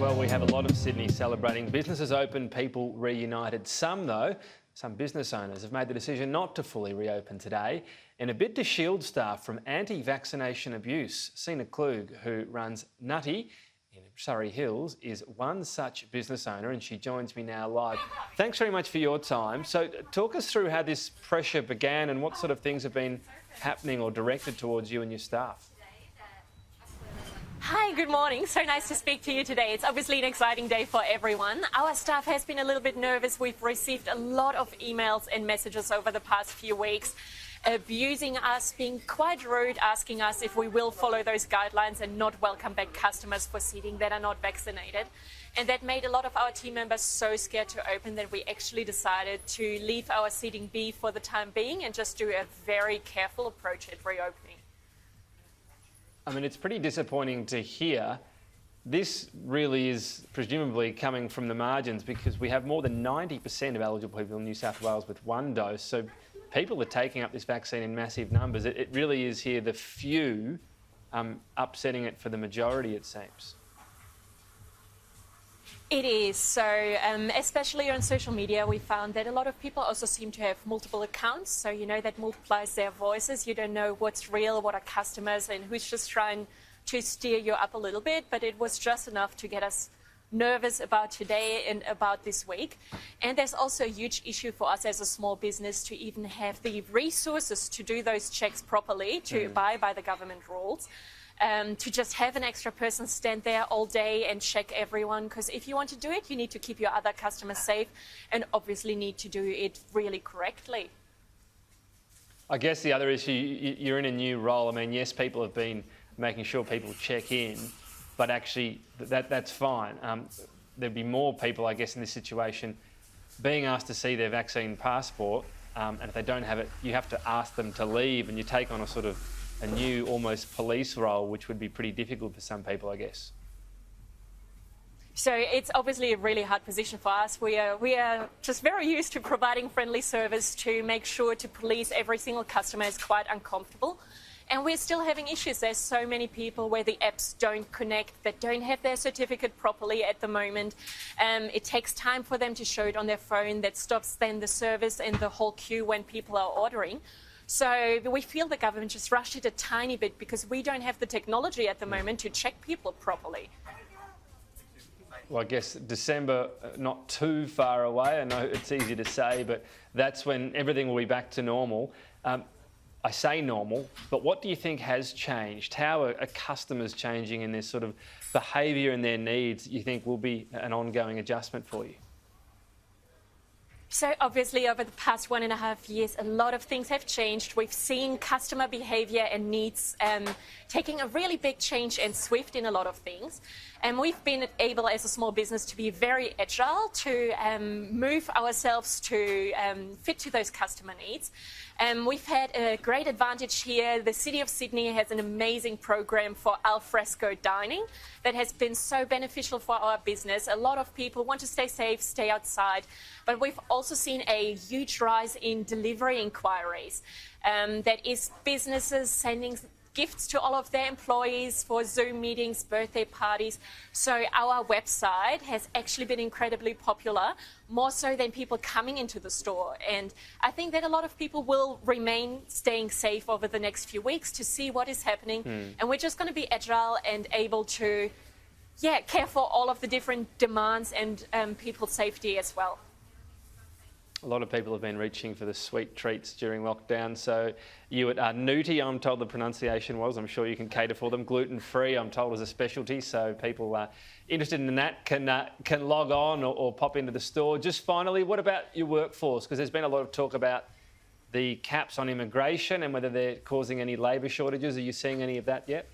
Well, we have a lot of Sydney celebrating businesses open, people reunited. Some business owners have made the decision not to fully reopen today in a bid to shield staff from anti-vaccination abuse. Sina Klug, who runs Nutie in Surrey Hills, is one such business owner and she joins me now live. Thanks very much for your time. So talk us through how this pressure began and what sort of things have been happening or directed towards you and your staff. Hi, good morning. So nice to speak to you today. It's obviously an exciting day for everyone. Our staff has been a little bit nervous. We've received a lot of emails and messages over the past few weeks, abusing us, being quite rude, asking us if we will follow those guidelines and not welcome back customers for seating that are not vaccinated. And that made a lot of our team members so scared to open that we actually decided to leave our seating be for the time being and just do a very careful approach at reopening. I mean, it's pretty disappointing to hear. This really is presumably coming from the margins because we have more than 90% of eligible people in New South Wales with one dose. So people are taking up this vaccine in massive numbers. It really is here the few upsetting it for the majority, it seems. It is. So especially on social media, we found that a lot of people also seem to have multiple accounts. So, you know, that multiplies their voices. You don't know what's real, what are customers, and who's just trying to steer you up a little bit. But it was just enough to get us nervous about today and about this week. And there's also a huge issue for us as a small business to even have the resources to do those checks properly, to abide by the government rules. To just have an extra person stand there all day and check everyone, because if you want to do it, you need to keep your other customers safe and obviously need to do it really correctly. I guess the other issue, you're in a new role. I mean, yes, people have been making sure people check in, but actually that's fine. There'd be more people, I guess, in this situation being asked to see their vaccine passport, and if they don't have it, you have to ask them to leave and you take on a sort of a new almost police role, which would be pretty difficult for some people, I guess. So it's obviously a really hard position for us. We are just very used to providing friendly service to make sure to police every single customer is quite uncomfortable. And we're still having issues. There's so many people where the apps don't connect, that don't have their certificate properly at the moment. It takes time for them to show it on their phone. That stops then the service and the whole queue when people are ordering. So we feel the government just rushed it a tiny bit because we don't have the technology at the moment to check people properly. Well, I guess December, not too far away. I know it's easy to say, but that's when everything will be back to normal. I say normal, but what do you think has changed? How are customers changing in their sort of behaviour and their needs that you think will be an ongoing adjustment for you? So obviously over the past 1.5 years, a lot of things have changed. We've seen customer behaviour and needs taking a really big change and swift in a lot of things. And we've been able as a small business to be very agile, to move ourselves to fit to those customer needs. We've had a great advantage here. The City of Sydney has an amazing program for al fresco dining that has been so beneficial for our business. A lot of people want to stay safe, stay outside, but we've also seen a huge rise in delivery inquiries. That is businesses sending gifts to all of their employees for Zoom meetings, birthday parties. So our website has actually been incredibly popular, more so than people coming into the store. And I think that a lot of people will remain staying safe over the next few weeks to see what is happening. And we're just going to be agile and able to, care for all of the different demands and people's safety as well. A lot of people have been reaching for the sweet treats during lockdown. So you at Nutie, I'm told the pronunciation was, I'm sure you can cater for them. Gluten-free, I'm told, is a specialty. So people interested in that can log on or pop into the store. Just finally, what about your workforce? Because there's been a lot of talk about the caps on immigration and whether they're causing any labour shortages. Are you seeing any of that yet?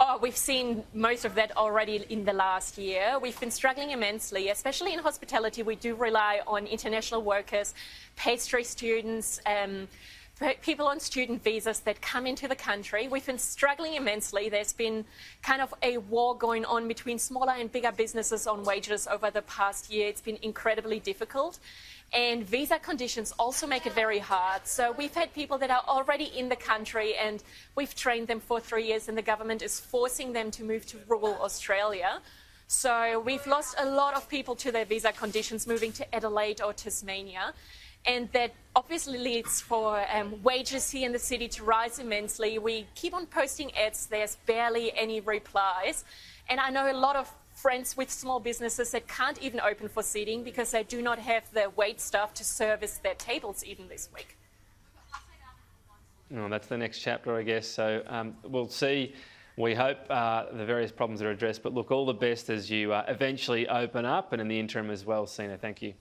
Oh, we've seen most of that already in the last year. We've been struggling immensely, especially in hospitality. We do rely on international workers, pastry students, people on student visas that come into the country. We've been struggling immensely. There's been kind of a war going on between smaller and bigger businesses on wages over the past year. It's been incredibly difficult. And visa conditions also make it very hard. So we've had people that are already in the country and we've trained them for 3 years and the government is forcing them to move to rural Australia. So we've lost a lot of people to their visa conditions moving to Adelaide or Tasmania. And that obviously leads for wages here in the city to rise immensely. We keep on posting ads, there's barely any replies. And I know a lot of friends with small businesses that can't even open for seating because they do not have the wait staff to service their tables even this week. Well, that's the next chapter, I guess. So we'll see. We hope the various problems are addressed. But look, all the best as you eventually open up, and in the interim as well, Sina. Thank you.